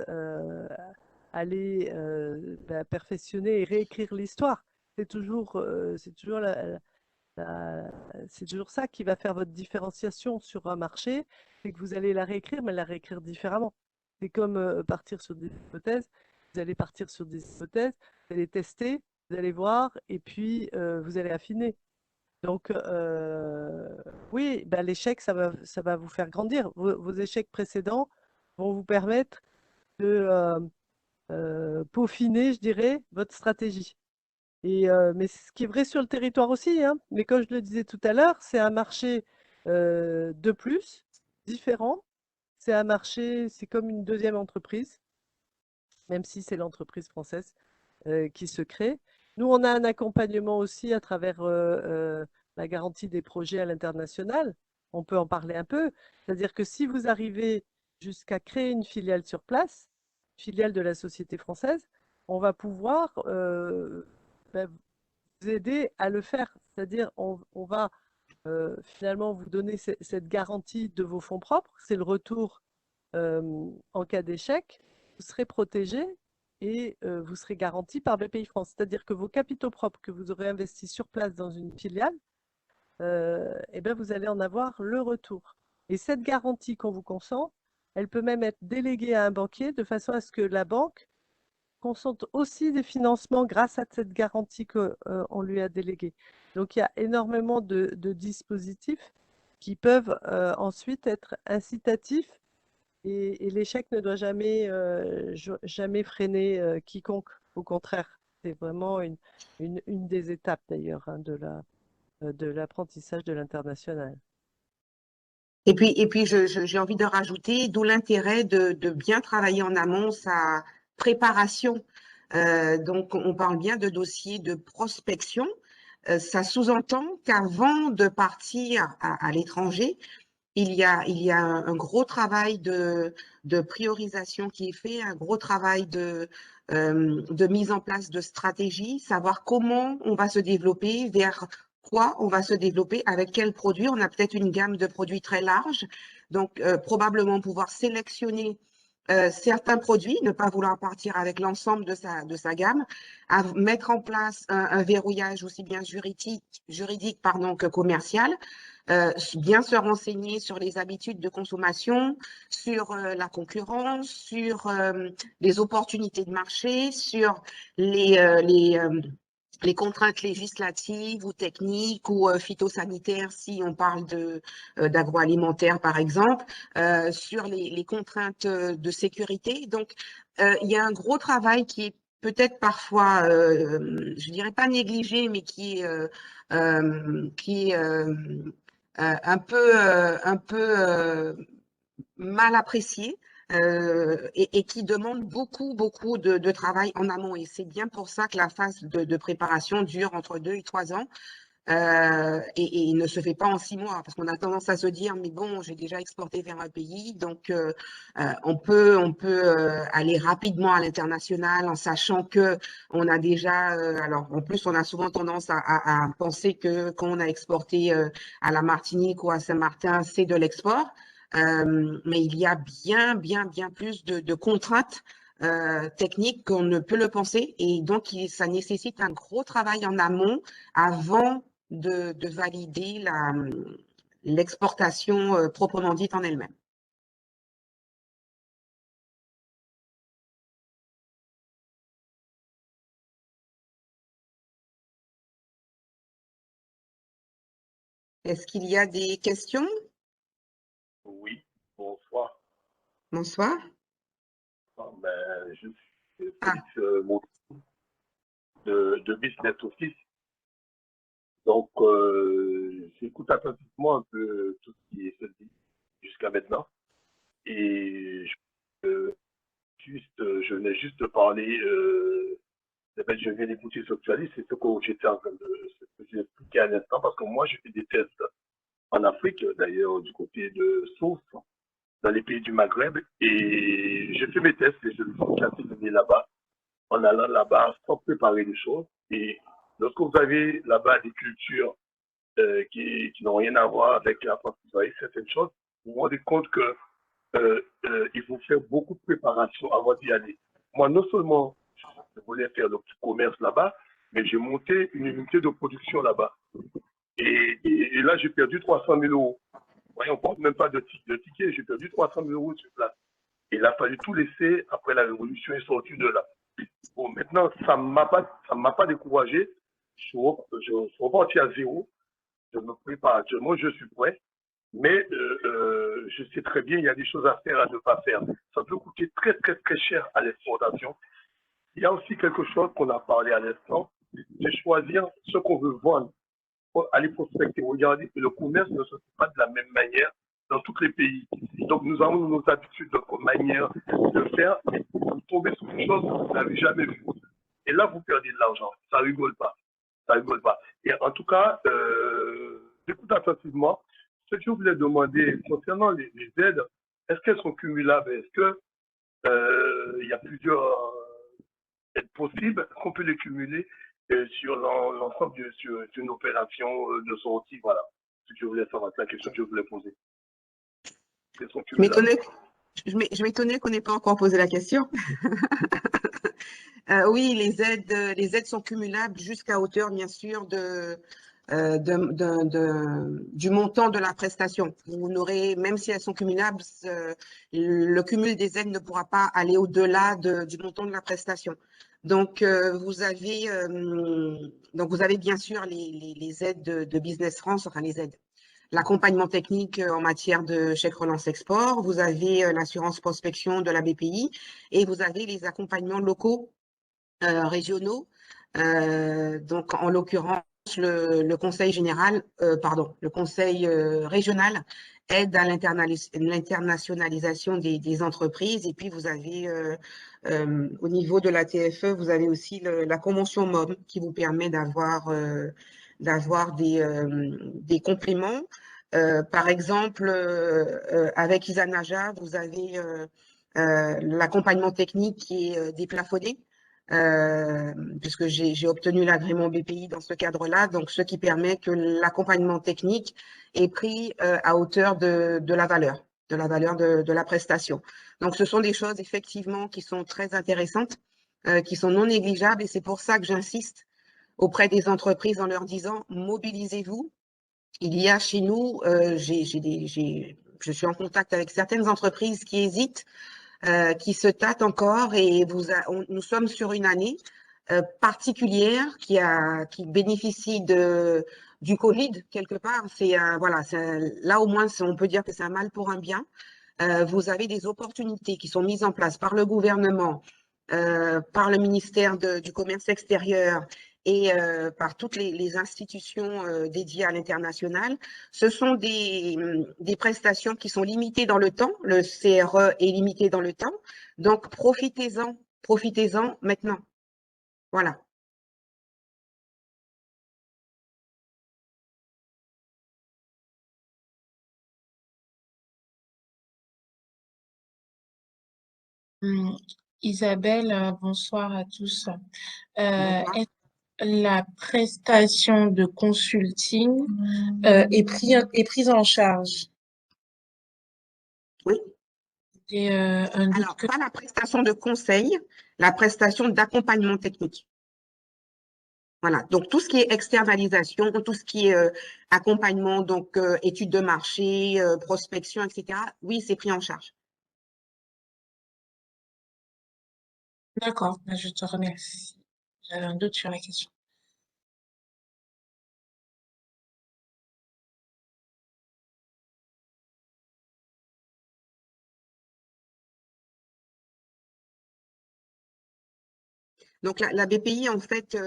aller perfectionner et réécrire l'histoire. C'est toujours ça qui va faire votre différenciation sur un marché, c'est que vous allez la réécrire, mais la réécrire différemment. C'est comme partir sur des hypothèses. Vous allez partir sur des hypothèses, vous allez tester, vous allez voir, et puis vous allez affiner. Donc, oui, ben, l'échec, ça va vous faire grandir. Vos échecs précédents vont vous permettre de peaufiner, je dirais, votre stratégie. Mais ce qui est vrai sur le territoire aussi, hein. Mais comme je le disais tout à l'heure, c'est un marché de plus, différent. C'est un marché, c'est comme une deuxième entreprise, même si c'est l'entreprise française qui se crée. Nous, on a un accompagnement aussi à travers la garantie des projets à l'international. On peut en parler un peu. C'est-à-dire que si vous arrivez jusqu'à créer une filiale sur place, filiale de la société française, on va pouvoir vous aider à le faire. C'est-à-dire, on va finalement vous donner cette garantie de vos fonds propres. C'est le retour en cas d'échec. Vous serez protégé et vous serez garanti par BPI France. C'est-à-dire que vos capitaux propres que vous aurez investis sur place dans une filiale, eh bien, vous allez en avoir le retour. Et cette garantie qu'on vous consent, elle peut même être déléguée à un banquier de façon à ce que la banque consente aussi des financements grâce à cette garantie qu'on lui a déléguée. Donc, il y a énormément de dispositifs qui peuvent ensuite être incitatifs et l'échec ne doit jamais freiner quiconque. Au contraire, c'est vraiment une des étapes d'ailleurs, hein, de l'apprentissage de l'international. Et puis j'ai envie de rajouter, d'où l'intérêt de bien travailler en amont sa préparation. Donc, on parle bien de dossier de prospection. Ça sous-entend qu'avant de partir à l'étranger, il y a un gros travail de priorisation qui est fait, un gros travail de mise en place de stratégie, savoir comment on va se développer, vers quoi on va se développer, avec quels produits. On a peut-être une gamme de produits très large, donc probablement pouvoir sélectionner certains produits, ne pas vouloir partir avec l'ensemble de sa gamme, à mettre en place un verrouillage aussi bien juridique que commercial, bien se renseigner sur les habitudes de consommation, sur la concurrence, sur les opportunités de marché, sur les contraintes législatives ou techniques ou phytosanitaires, si on parle d'agroalimentaire par exemple, sur les contraintes de sécurité. Donc, il y a un gros travail qui est peut-être parfois, je dirais pas négligé, mais qui est un peu mal apprécié. Et qui demande beaucoup de travail en amont. Et c'est bien pour ça que la phase de préparation dure entre 2 et 3 ans et ne se fait pas en 6 mois, parce qu'on a tendance à se dire, mais bon, j'ai déjà exporté vers un pays, donc on peut aller rapidement à l'international en sachant que on a déjà, alors en plus on a souvent tendance à penser que quand on a exporté à la Martinique ou à Saint-Martin, c'est de l'export. Mais il y a bien plus de contraintes techniques qu'on ne peut le penser. Et donc, ça nécessite un gros travail en amont avant de valider l'exportation proprement dite en elle-même. Est-ce qu'il y a des questions? Oui, bonsoir. Bonsoir. Ben, je suis Ah. Félix Monti de Business Office. Donc, j'écoute attentivement un peu tout ce qui est dit jusqu'à maintenant. Et je venais juste de parler, je viens d'écouter ce que tu as dit, c'est ce que j'étais en train de ce que j'ai expliqué à l'instant, parce que moi, je fais des tests en Afrique, d'ailleurs, du côté de Sousse, dans les pays du Maghreb, et j'ai fait mes tests et je me suis cassé là-bas, en allant là-bas sans préparer les choses. Et lorsque vous avez là-bas des cultures qui n'ont rien à voir avec la France, vous voyez certaines choses, vous vous rendez compte que il faut faire beaucoup de préparation avant d'y aller. Moi, non seulement je voulais faire le petit commerce là-bas, mais j'ai monté une unité de production là-bas. Et là, j'ai perdu 300 000 euros. Voyez, on ne parle même pas de ticket, j'ai perdu 300 000 euros sur place. Et il a fallu tout laisser après la révolution et sortir de là. Bon, maintenant, ça ne m'a pas découragé. Je suis reparti à zéro. Je me prépare actuellement, je suis prêt. Mais je sais très bien, il y a des choses à faire, à ne pas faire. Ça peut coûter très cher à l'exportation. Il y a aussi quelque chose qu'on a parlé à l'instant, c'est choisir ce qu'on veut vendre. Aller prospecter, regarder que le commerce ne se fait pas de la même manière dans tous les pays. Donc nous avons nos habitudes, notre manière de faire, mais vous tombez sur une chose que vous n'avez jamais vue. Et là, vous perdez de l'argent. Ça rigole pas. Ça rigole pas. Et en tout cas, j'écoute attentivement. Ce que je voulais demander concernant les aides, est-ce qu'elles sont cumulables? Est-ce que il y a plusieurs aides possibles? Est-ce qu'on peut les cumuler sur l'ensemble d'une opération de sortie? Voilà. Ce que je voulais savoir, c'est la question que je voulais poser. Je m'étonnais qu'on n'ait pas encore posé la question. Oui, les aides sont cumulables jusqu'à hauteur, bien sûr, du montant de la prestation. Vous n'aurez, même si elles sont cumulables, le cumul des aides ne pourra pas aller au-delà du montant de la prestation. Donc, vous avez bien sûr les aides de Business France, enfin les aides. L'accompagnement technique en matière de chèque relance export, vous avez l'assurance prospection de la BPI et vous avez les accompagnements locaux régionaux. Donc, en l'occurrence, le conseil général, le conseil régional aide à l'internationalisation des entreprises. Et puis, vous avez, au niveau de la TFE, vous avez aussi la convention MOM qui vous permet d'avoir des compléments. Par exemple, avec Isanaja, vous avez l'accompagnement technique qui est déplafonné. Puisque j'ai obtenu l'agrément BPI dans ce cadre-là, donc ce qui permet que l'accompagnement technique est pris à hauteur de la valeur. la valeur de la prestation. Donc, ce sont des choses effectivement qui sont très intéressantes, qui sont non négligeables, et c'est pour ça que j'insiste auprès des entreprises en leur disant mobilisez-vous. Il y a chez nous, je suis en contact avec certaines entreprises qui hésitent, qui se tâtent encore, et nous sommes sur une année particulière qui bénéficie du Covid quelque part. Voilà, là au moins on peut dire que c'est un mal pour un bien. Vous avez des opportunités qui sont mises en place par le gouvernement, par le ministère du Commerce extérieur et par toutes les institutions dédiées à l'international. Ce sont des prestations qui sont limitées dans le temps. Le CRE est limité dans le temps. Donc, profitez-en maintenant. Voilà. Isabelle, bonsoir à tous. Bonsoir. Est-ce que la prestation de consulting est prise en charge? Oui. C'est un doute Alors, que... pas la prestation de conseil, la prestation d'accompagnement technique. Voilà, donc tout ce qui est externalisation, tout ce qui est accompagnement, donc études de marché, prospection, etc., oui, c'est pris en charge. D'accord, je te remercie. J'avais un doute sur la question. Donc la BPI, en fait,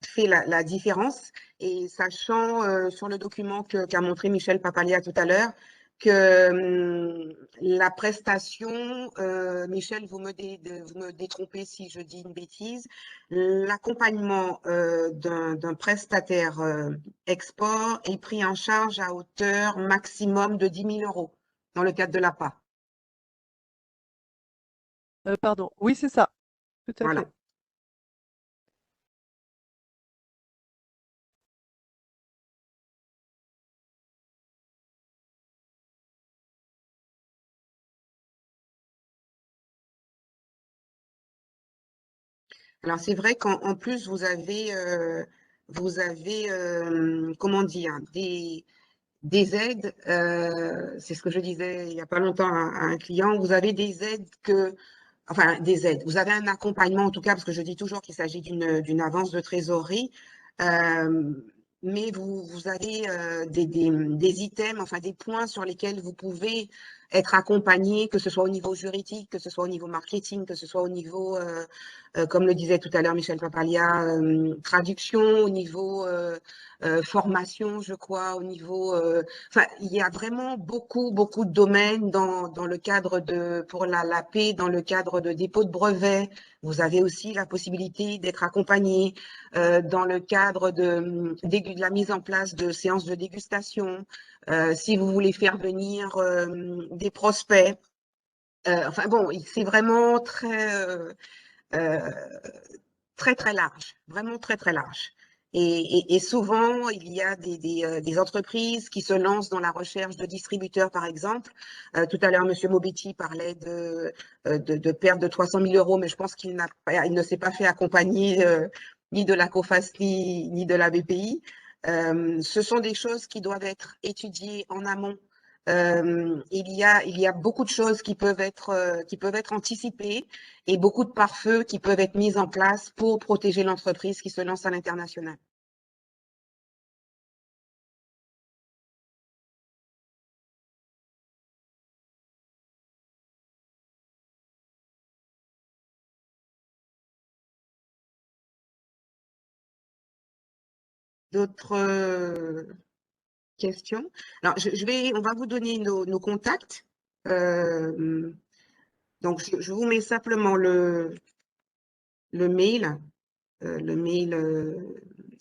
fait la différence, et sachant sur le document qu'a montré Michel Papalia tout à l'heure, que la prestation, Michel, vous me détrompez si je dis une bêtise, l'accompagnement d'un prestataire export est pris en charge à hauteur maximum de 10 000 € dans le cadre de l'APA. Pardon, oui, c'est ça, tout à Voilà. fait. Alors, c'est vrai qu'en plus, vous avez comment dire, des aides, c'est ce que je disais il n'y a pas longtemps à un client, vous avez des aides enfin, des aides, vous avez un accompagnement en tout cas, parce que je dis toujours qu'il s'agit d'une avance de trésorerie, mais vous avez des items, enfin des points sur lesquels vous pouvez être accompagné, que ce soit au niveau juridique, que ce soit au niveau marketing, que ce soit au niveau, comme le disait tout à l'heure Michel Papalia, traduction, au niveau formation, je crois, au niveau... Enfin, il y a vraiment beaucoup de domaines dans le cadre pour l'AP, dans le cadre de dépôt de brevets. Vous avez aussi la possibilité d'être accompagné dans le cadre de la mise en place de séances de dégustation. Si vous voulez faire venir des prospects. Enfin bon, c'est vraiment très large, vraiment très large. Et souvent, il y a des entreprises qui se lancent dans la recherche de distributeurs, par exemple. Tout à l'heure, M. Mobetti parlait de perte de 300 000 €, mais je pense qu'il ne s'est pas fait accompagner ni de la COFAS ni de la BPI. Ce sont des choses qui doivent être étudiées en amont. Il y a beaucoup de choses qui peuvent être anticipées, et beaucoup de pare-feux qui peuvent être mis en place pour protéger l'entreprise qui se lance à l'international. D'autres questions? Alors, on va vous donner nos contacts. Donc, je vous mets simplement le mail,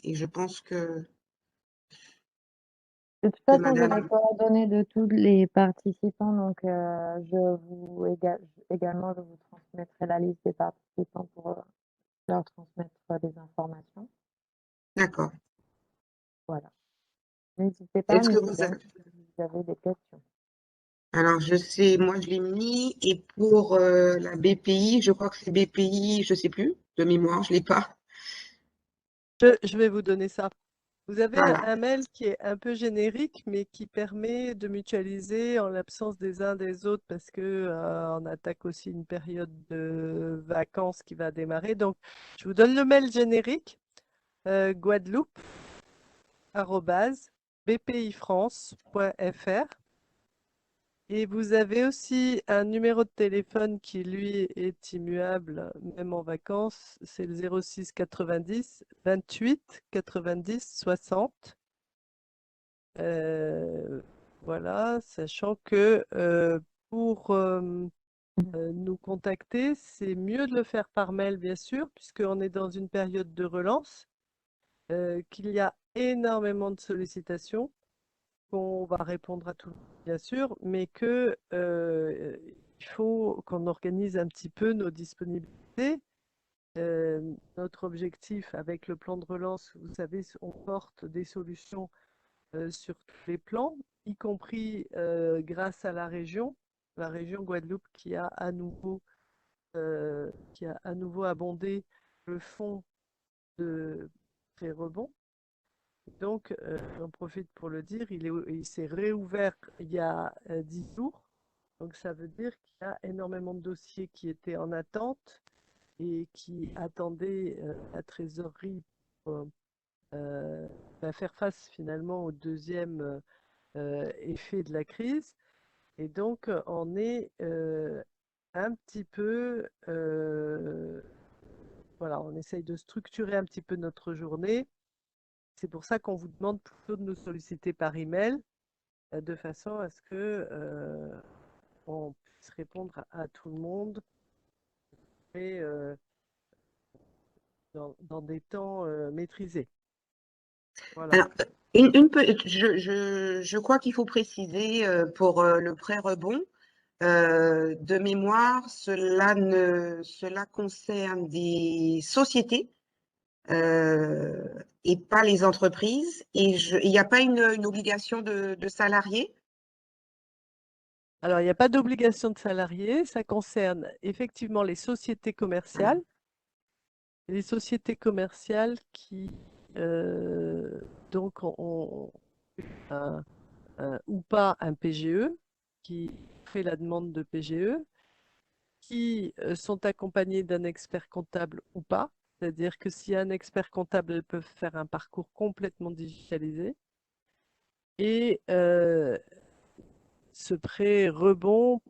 et je pense que De toute façon, j'ai les madame... coordonnées de tous les participants, donc également, je vous transmettrai la liste des participants pour leur transmettre les informations. D'accord. Voilà. N'hésitez pas à Est-ce que m'écrire vous avez... si vous avez des questions. Alors, je sais, moi, je l'ai mis. Et pour la BPI, je crois que c'est BPI, je sais plus, de mémoire, je l'ai pas. Je vais vous donner ça. Vous avez Voilà. un mail qui est un peu générique, mais qui permet de mutualiser en l'absence des uns des autres, parce que on attaque aussi une période de vacances qui va démarrer. Donc, je vous donne le mail générique, guadeloupe@bpifrance.fr. Et vous avez aussi un numéro de téléphone qui, lui, est immuable, même en vacances. C'est le 06 90 28 90 60. Voilà, sachant que pour nous contacter, c'est mieux de le faire par mail, bien sûr, puisqu'on est dans une période de relance, qu'il y a énormément de sollicitations, qu'on va répondre à tout, bien sûr, mais que il faut qu'on organise un petit peu nos disponibilités. Notre objectif avec le plan de relance, vous savez, on porte des solutions sur tous les plans, y compris grâce à la région Guadeloupe qui a à nouveau abondé le fonds de pré-rebond. Donc, j'en profite pour le dire, il s'est réouvert il y a 10 jours. Donc, ça veut dire qu'il y a énormément de dossiers qui étaient en attente et qui attendaient la trésorerie pour faire face finalement au deuxième effet de la crise. Et donc, on est un petit peu, voilà, on essaye de structurer un petit peu notre journée. C'est pour ça qu'on vous demande plutôt de nous solliciter par email, de façon à ce que on puisse répondre à tout le monde et dans des temps maîtrisés. Voilà. Alors, je crois qu'il faut préciser pour le pré-rebond, de mémoire, cela concerne des sociétés et pas les entreprises. Et il n'y a pas une obligation de salariés. Alors, il n'y a pas d'obligation de salariés, ça concerne effectivement les sociétés commerciales. Les sociétés commerciales qui donc ont ou pas un PGE, qui fait la demande de PGE, qui sont accompagnés d'un expert comptable ou pas. C'est-à-dire que s'il y a un expert comptable, elles peuvent faire un parcours complètement digitalisé. Et ce prêt rebond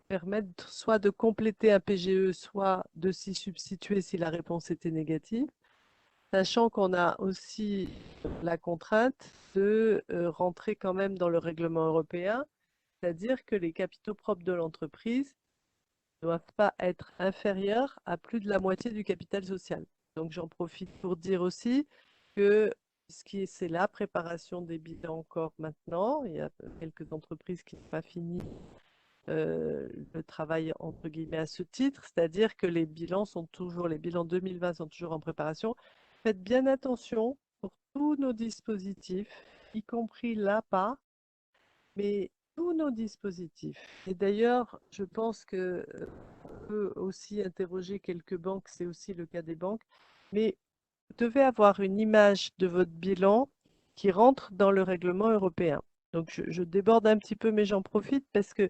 permet soit de compléter un PGE, soit de s'y substituer si la réponse était négative, sachant qu'on a aussi la contrainte de rentrer quand même dans le règlement européen, c'est-à-dire que les capitaux propres de l'entreprise ne doivent pas être inférieurs à plus de la moitié du capital social. Donc j'en profite pour dire aussi que c'est la préparation des bilans encore maintenant. Il y a quelques entreprises qui n'ont pas fini le travail entre guillemets à ce titre, c'est-à-dire que les bilans 2020 sont toujours en préparation. Faites bien attention pour tous nos dispositifs, y compris l'APA, mais tous nos dispositifs. Et d'ailleurs, je pense que on peut aussi interroger quelques banques, c'est aussi le cas des banques, mais vous devez avoir une image de votre bilan qui rentre dans le règlement européen. Donc je déborde un petit peu, mais j'en profite parce que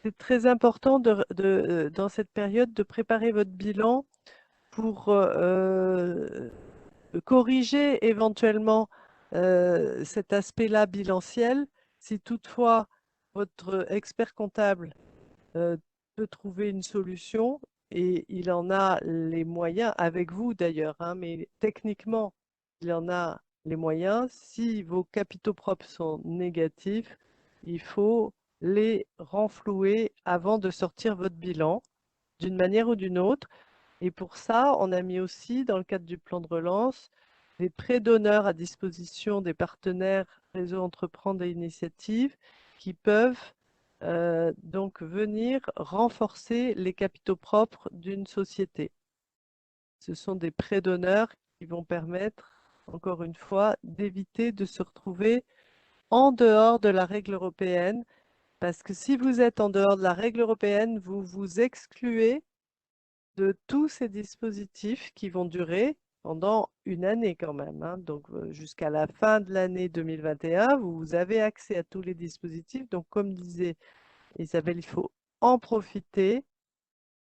c'est très important dans cette période de préparer votre bilan pour corriger éventuellement cet aspect-là bilanciel. Si toutefois votre expert comptable peut trouver une solution, et il en a les moyens, avec vous d'ailleurs, hein, mais techniquement, il en a les moyens. Si vos capitaux propres sont négatifs, il faut les renflouer avant de sortir votre bilan, d'une manière ou d'une autre. Et pour ça, on a mis aussi, dans le cadre du plan de relance, des prêts d'honneur à disposition des partenaires Réseau Entreprendre et Initiatives qui peuvent donc venir renforcer les capitaux propres d'une société. Ce sont des prêts d'honneur qui vont permettre, encore une fois, d'éviter de se retrouver en dehors de la règle européenne Parce que si vous êtes en dehors de la règle européenne, vous vous excluez de tous ces dispositifs qui vont durer pendant une année quand même, hein. Donc, jusqu'à la fin de l'année 2021, vous avez accès à tous les dispositifs. Donc, comme disait Isabelle, il faut en profiter,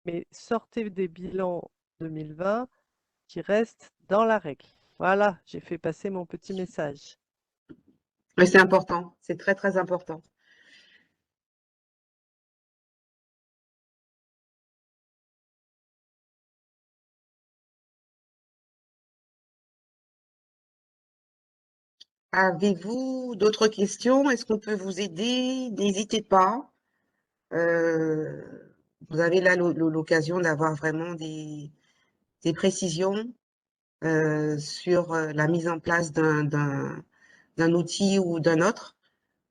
mais sortez des bilans 2020 qui restent dans la règle. Voilà, j'ai fait passer mon petit message. Mais c'est important, c'est très, très important. Avez-vous d'autres questions? Est-ce qu'on peut vous aider? N'hésitez pas. Vous avez là l'occasion d'avoir vraiment des précisions sur la mise en place d'un outil ou d'un autre.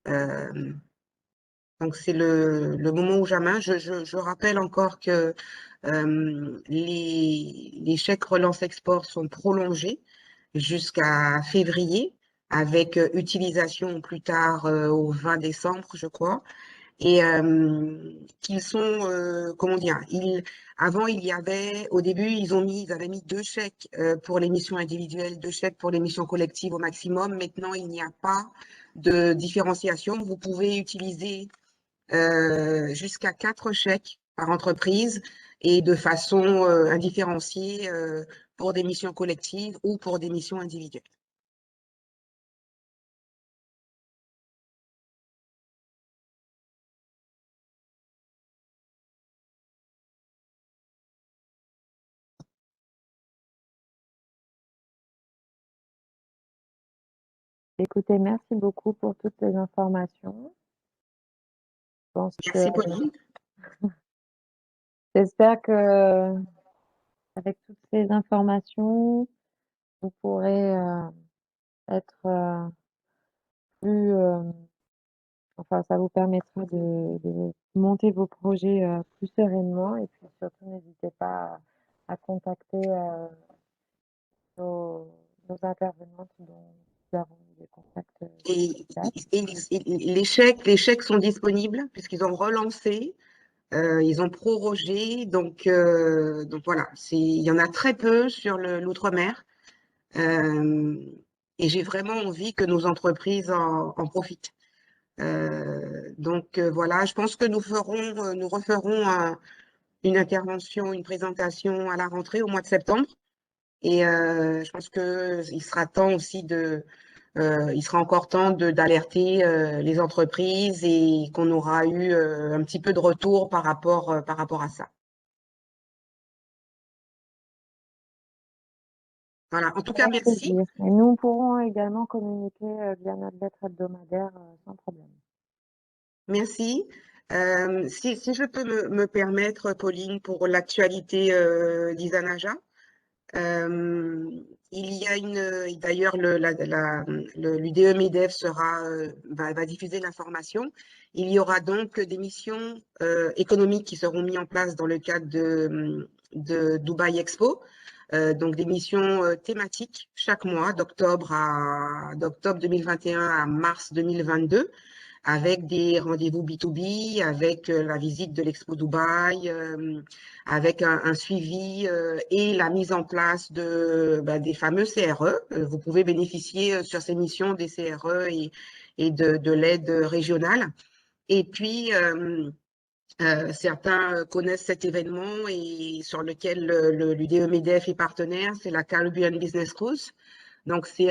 Donc, c'est le moment ou jamais. Je rappelle encore que les chèques relance export sont prolongés jusqu'à février avec utilisation plus tard au 20 décembre, je crois. Et qu'ils sont, comment dire, avant, il y avait, au début, ils avaient mis 2 chèques pour les missions individuelles, 2 chèques pour les missions collectives au maximum. Maintenant, il n'y a pas de différenciation. Vous pouvez utiliser jusqu'à 4 chèques par entreprise et de façon indifférenciée pour des missions collectives ou pour des missions individuelles. Écoutez, merci beaucoup pour toutes ces informations. Je pense Merci, que Pauline. j'espère que avec toutes ces informations, vous pourrez être plus, enfin, ça vous permettra de monter vos projets plus sereinement. Et puis surtout, n'hésitez pas à contacter nos intervenantes dont nous avons eu des contacts Et, immédiats. les chèques sont disponibles puisqu'ils ont relancé, ils ont prorogé. Donc voilà, il y en a très peu sur l'outre-mer. Et j'ai vraiment envie que nos entreprises en profitent. Donc voilà, je pense que nous referons une intervention, une présentation à la rentrée au mois de septembre. Et je pense qu'il sera temps aussi il sera encore temps d'alerter les entreprises et qu'on aura eu un petit peu de retour par rapport à ça. Voilà, en tout cas, Avec merci. plaisir. Et nous pourrons également communiquer via notre lettre hebdomadaire sans problème. Merci. Si je peux me permettre, Pauline, pour l'actualité d'Isanaja, il y a d'ailleurs l'UDE MEDEF va diffuser l'information. Il y aura donc des missions économiques qui seront mises en place dans le cadre de Dubaï Expo. Donc des missions thématiques chaque mois, d'octobre 2021 à mars 2022, avec des rendez-vous B2B, avec la visite de l'Expo Dubaï, avec un suivi et la mise en place des fameux CRE. Vous pouvez bénéficier sur ces missions des CRE et de l'aide régionale. Et puis, certains connaissent cet événement et sur lequel l'UDE MEDEF est partenaire, c'est la Caribbean Business Cruise. Donc, c'est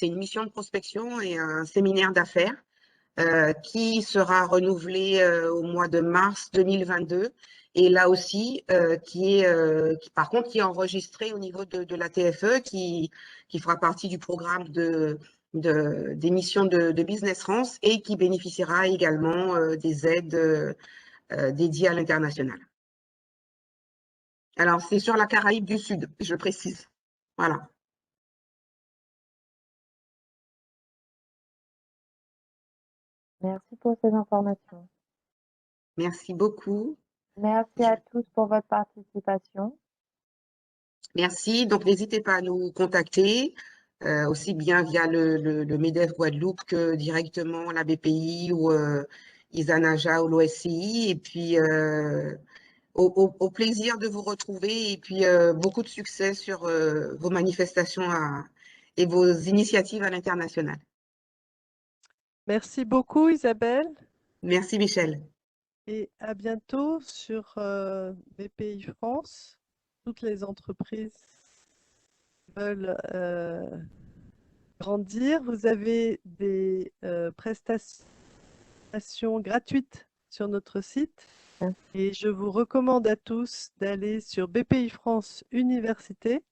une mission de prospection et un séminaire d'affaires qui sera renouvelé au mois de mars 2022. Et là aussi, par contre, qui est enregistré au niveau de la TFE, qui fera partie du programme des missions de Business France et qui bénéficiera également des aides dédiées à l'international. Alors, c'est sur la Caraïbe du Sud, je précise. Voilà. Merci pour ces informations. Merci beaucoup. Merci à tous pour votre participation. Merci. Donc, n'hésitez pas à nous contacter, aussi bien via le MEDEF Guadeloupe que directement la BPI Isanaja ou l'OSCI. Et puis, au plaisir de vous retrouver. Et puis, beaucoup de succès sur vos manifestations et vos initiatives à l'international. Merci beaucoup, Isabelle, Merci, Michel. et à bientôt sur BPI France. Toutes les entreprises veulent grandir. Vous avez des prestations gratuites sur notre site et je vous recommande à tous d'aller sur BPI France Université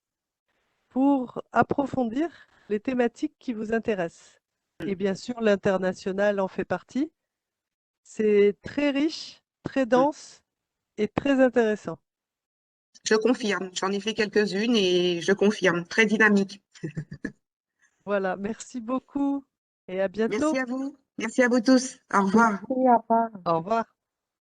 pour approfondir les thématiques qui vous intéressent. Et bien sûr, l'international en fait partie. C'est très riche, très dense et très intéressant. Je confirme, j'en ai fait quelques-unes et je confirme, très dynamique. Voilà, merci beaucoup et à bientôt. Merci à vous tous. Au revoir. Merci, au revoir. Au revoir.